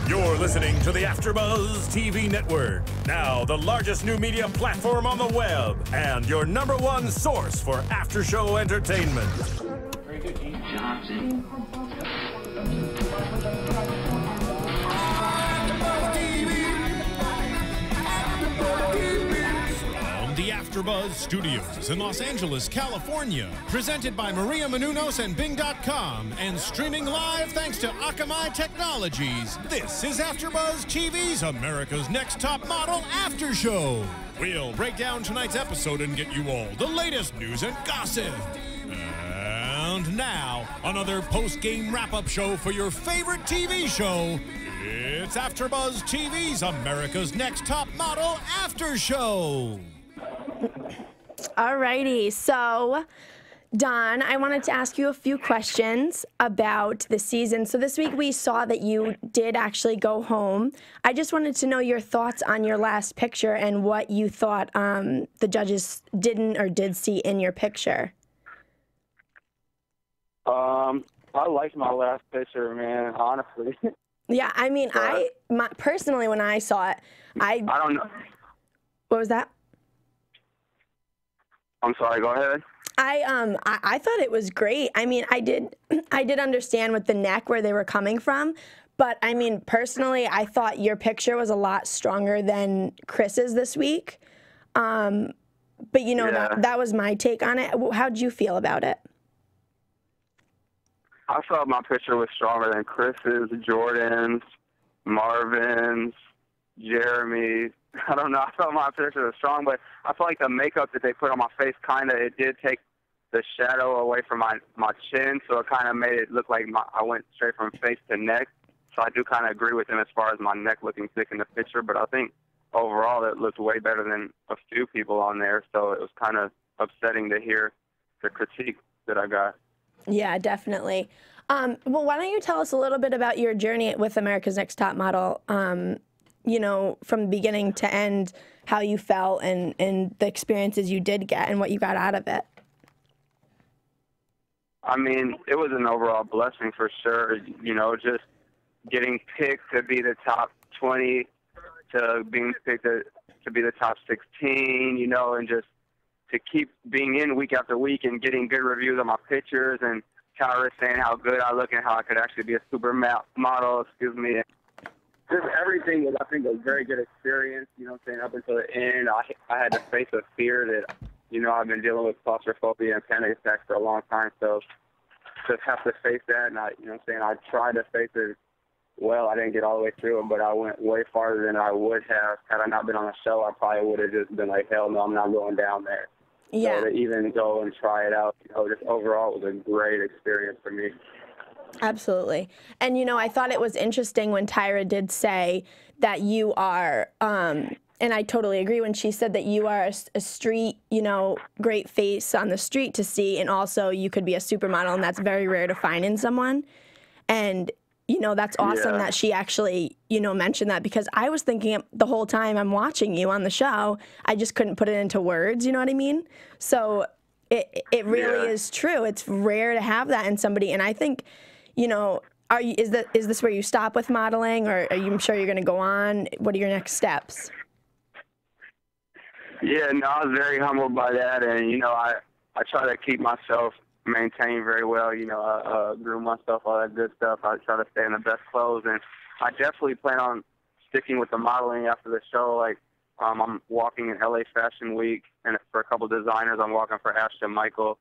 You're listening to the AfterBuzz TV network, now the largest new media platform on the web, and your #1 source for after-show entertainment. Very good, Gene Johnson. The AfterBuzz Studios in Los Angeles, California. Presented by Maria Menounos and Bing.com and streaming live thanks to Akamai Technologies. This is AfterBuzz TV's America's Next Top Model After Show. We'll break down tonight's episode and get you all the latest news and gossip. And now, another post-game wrap-up show for your favorite TV show. It's AfterBuzz TV's America's Next Top Model After Show. Alrighty, so Don, I wanted to ask you a few questions about the season. So this week we saw that you did actually go home. I just wanted to know your thoughts on your last picture and what you thought the judges didn't or did see in your picture. I liked my last picture, man, honestly. Yeah, I mean, personally, when I saw it, I don't know. What was that? I'm sorry, go ahead. I thought it was great. I mean, I did understand with the neck where they were coming from, but I mean, personally, I thought your picture was a lot stronger than Chris's this week. But you know, yeah. that was my take on it. How'd you feel about it? I felt my picture was stronger than Chris's, Jordan's, Marvin's, Jeremy's. I don't know. I felt my picture was strong, but I feel like the makeup that they put on my face it did take the shadow away from my chin, so it kind of made it look like I went straight from face to neck. So I do kind of agree with him as far as my neck looking thick in the picture, but I think overall it looked way better than a few people on there, so it was kind of upsetting to hear the critique that I got. Yeah, definitely. Well, why don't you tell us a little bit about your journey with America's Next Top Model? You know, from beginning to end, how you felt and the experiences you did get and what you got out of it. I mean, it was an overall blessing for sure. You know, just getting picked to be the top 20, to being picked to be the top 16, you know, and just to keep being in week after week and getting good reviews on my pictures and Tyra saying how good I look and how I could actually be a supermodel, Just everything was, I think, a very good experience, you know what I'm saying, up until the end. I had to face a fear that, you know, I've been dealing with claustrophobia and panic attacks for a long time, so to have to face that, and you know what I'm saying, I tried to face it well. I didn't get all the way through it, but I went way farther than I would have. Had I not been on the show, I probably would have just been like, hell no, I'm not going down there. Yeah. So to even go and try it out, you know, just overall it was a great experience for me. Absolutely. And, you know, I thought it was interesting when Tyra did say that you are, and I totally agree when she said that you are a street, you know, great face on the street to see, and also you could be a supermodel, and that's very rare to find in someone. And, you know, that's awesome that she actually, you know, mentioned that, because I was thinking the whole time I'm watching you on the show, I just couldn't put it into words, you know what I mean? So it really is true. It's rare to have that in somebody, and I think, you know, is this where you stop with modeling, or are you sure you're going to go on? What are your next steps? Yeah, no, I was very humbled by that, and, you know, I try to keep myself maintained very well, you know, groom myself, all that good stuff. I try to stay in the best clothes, and I definitely plan on sticking with the modeling after the show. Like, I'm walking in LA Fashion Week, and for a couple designers, I'm walking for Ashton Michael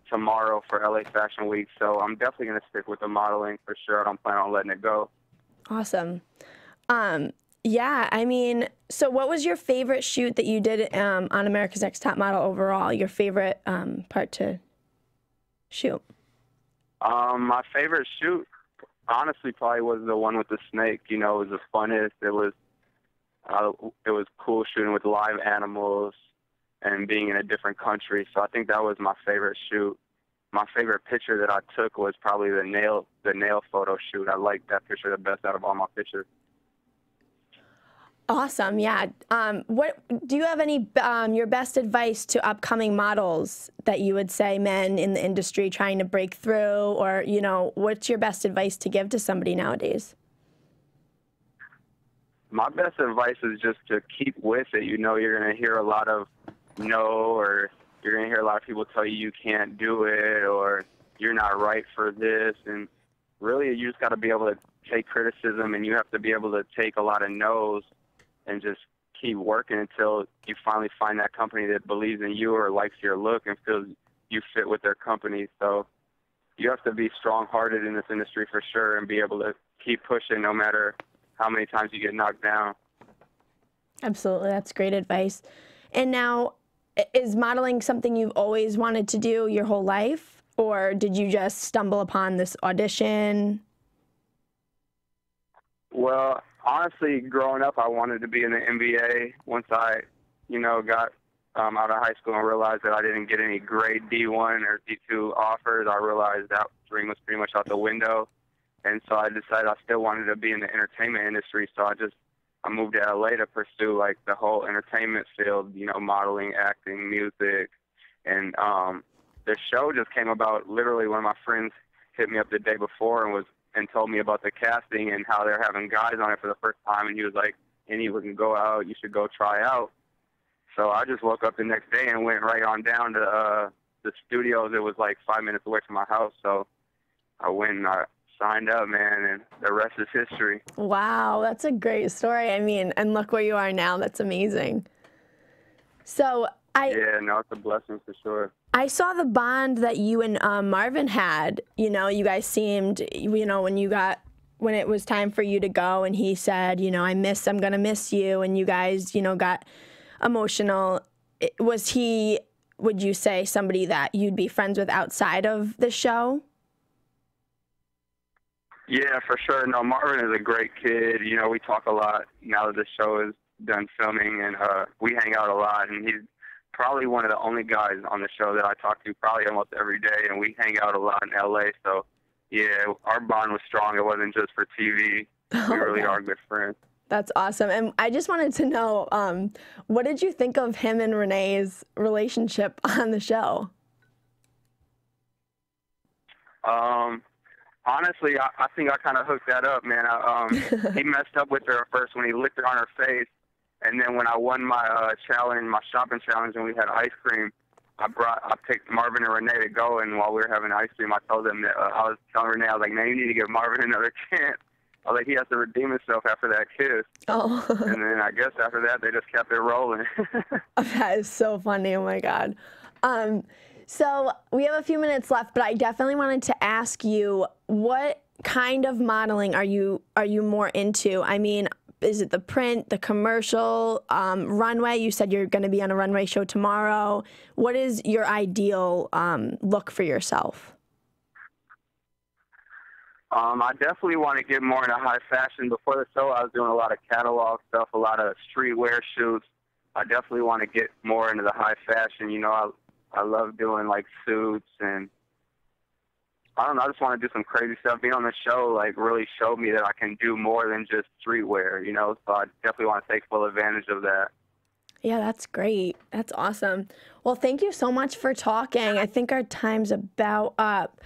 tomorrow for LA Fashion Week, so I'm definitely going to stick with the modeling for sure. I don't plan on letting it go. Awesome. Yeah, I mean, so what was your favorite shoot that you did on America's Next Top Model overall? Your favorite part to shoot? My favorite shoot, honestly, probably was the one with the snake. You know, it was the funnest. It was cool shooting with live animals and being in a different country. So I think that was my favorite shoot. My favorite picture that I took was probably the nail photo shoot. I liked that picture the best out of all my pictures. Awesome, yeah. What do you have any your best advice to upcoming models that you would say, men in the industry trying to break through, or, you know, what's your best advice to give to somebody nowadays? my best advice is just to keep with it. You know, you're going to hear a lot of no, or you're going to hear a lot of people tell you you can't do it, or you're not right for this. And really, you just got to be able to take criticism, and you have to be able to take a lot of no's and just keep working until you finally find that company that believes in you or likes your look and feels you fit with their company. So you have to be strong-hearted in this industry for sure and be able to keep pushing no matter how many times you get knocked down. Absolutely. That's great advice. And now, is modeling something you've always wanted to do your whole life, or did you just stumble upon this audition? Well, honestly, growing up, I wanted to be in the NBA. Once I, got out of high school and realized that I didn't get any grade D1 or D2 offers, I realized that dream was pretty much out the window. And so I decided I still wanted to be in the entertainment industry. So I moved to LA to pursue like the whole entertainment field, modeling, acting, music. And the show just came about literally when my friends hit me up the day before and told me about the casting and how they're having guys on it for the first time. And he was like, "Any we can go out, you should go try out." So I just woke up the next day and went right on down to the studios. It was like 5 minutes away from my house. So I went and I signed up, man, and the rest is history. Wow, that's a great story. I mean, and look where you are now. That's amazing. So Yeah, no, it's a blessing for sure. I saw the bond that you and Marvin had. You guys seemed, when it was time for you to go, and he said, I'm gonna miss you, and you guys, got emotional. Was he, would you say, somebody that you'd be friends with outside of the show? Yeah, for sure. No, Marvin is a great kid. We talk a lot now that the show is done filming, and we hang out a lot, and he's probably one of the only guys on the show that I talk to probably almost every day, and we hang out a lot in LA. So, yeah, our bond was strong. It wasn't just for TV. We really are good friends. That's awesome. And I just wanted to know, what did you think of him and Renee's relationship on the show? Honestly, I think I kind of hooked that up, man. He messed up with her at first when he licked her on her face. And then when I won my challenge, my shopping challenge, and we had ice cream, I picked Marvin and Renee to go. And while we were having ice cream, I told them that I was telling Renee, I was like, "Man, you need to give Marvin another chance." I was like, he has to redeem himself after that kiss. Oh. And then I guess after that, they just kept it rolling. That is so funny. Oh my God. So we have a few minutes left, but I definitely wanted to ask you, what kind of modeling are you more into? I mean, is it the print, the commercial, runway? You said you're going to be on a runway show tomorrow. What is your ideal look for yourself? I definitely want to get more into high fashion. Before the show, I was doing a lot of catalog stuff, a lot of streetwear shoots. I definitely want to get more into the high fashion. I love doing like suits, and I don't know, I just want to do some crazy stuff. Being on the show really showed me that I can do more than just streetwear, so I definitely want to take full advantage of that. Yeah, that's great. That's awesome. Well, thank you so much for talking. I think our time's about up.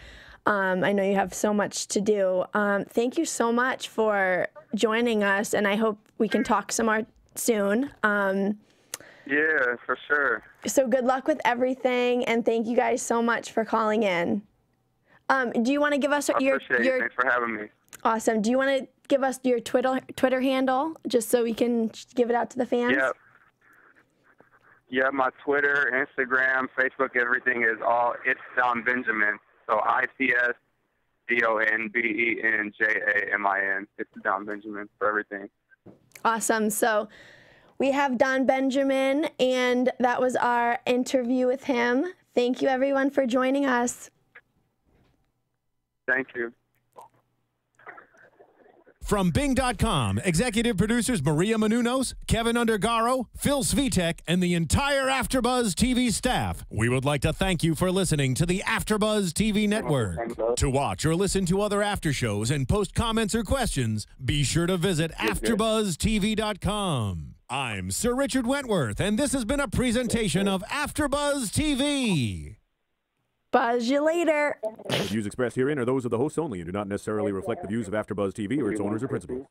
I know you have so much to do. Thank you so much for joining us, and I hope we can talk some more soon. Yeah, for sure. So good luck with everything, and thank you guys so much for calling in. Do you want to give us your Thanks for having me. Awesome. Do you want to give us your Twitter handle just so we can give it out to the fans? Yeah. Yeah, my Twitter, Instagram, Facebook, everything is all It's Don Benjamin. So ICSDONBENJAMIN. It's Don Benjamin for everything. Awesome. So we have Don Benjamin, and that was our interview with him. Thank you, everyone, for joining us. Thank you. From Bing.com, executive producers Maria Menounos, Kevin Undergaro, Phil Svitek, and the entire AfterBuzz TV staff, we would like to thank you for listening to the AfterBuzz TV network. To watch or listen to other after shows and post comments or questions, be sure to visit AfterBuzzTV.com. I'm Sir Richard Wentworth, and this has been a presentation of AfterBuzz TV. Buzz you later. The views expressed herein are those of the hosts only and do not necessarily reflect the views of AfterBuzz TV or its owners or principals.